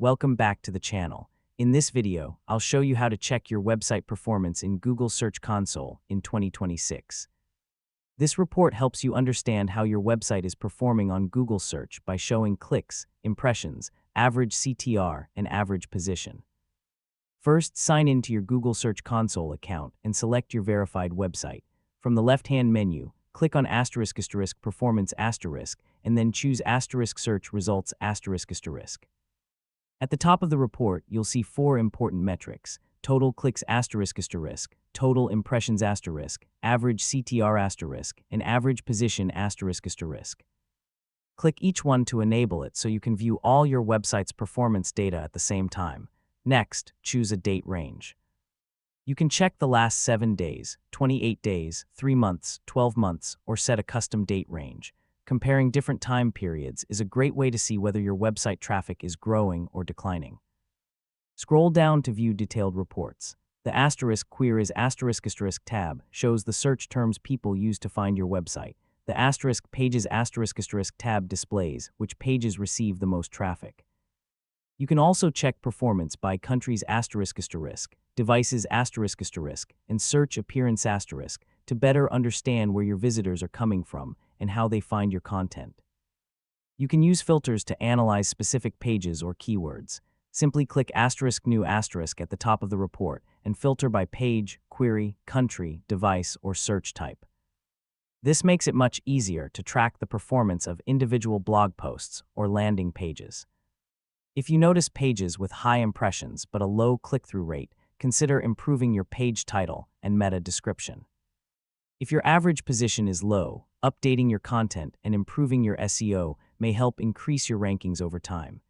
welcome back to the channel. In this video, I'll show you how to check your website performance in Google Search Console in 2026. This report helps you understand how your website is performing on Google Search by showing clicks, impressions, average CTR, and average position. First, sign in to your Google Search Console account and select your verified website. From the left-hand menu, click on *** performance ** and then choose * search results ***. At the top of the report, you'll see 4 important metrics: total clicks ***, total impressions ***, average CTR ***, and average position ***. Click each one to enable it so you can view all your website's performance data at the same time. Next, choose a date range. You can check the last 7 days, 28 days, 3 months, 12 months, or set a custom date range. Comparing different time periods is a great way to see whether your website traffic is growing or declining. Scroll down to view detailed reports. The **queries ** tab shows the search terms people use to find your website. The **pages ** tab displays which pages receive the most traffic. You can also check performance by countries **, devices **, and search appearance * to better understand where your visitors are coming from and how they find your content. You can use filters to analyze specific pages or keywords. Simply click **new** at the top of the report and filter by page, query, country, device, or search type. This makes it much easier to track the performance of individual blog posts or landing pages. If you notice pages with high impressions but a low click-through rate, consider improving your page title and meta description. If your average position is low, updating your content and improving your SEO may help increase your rankings over time.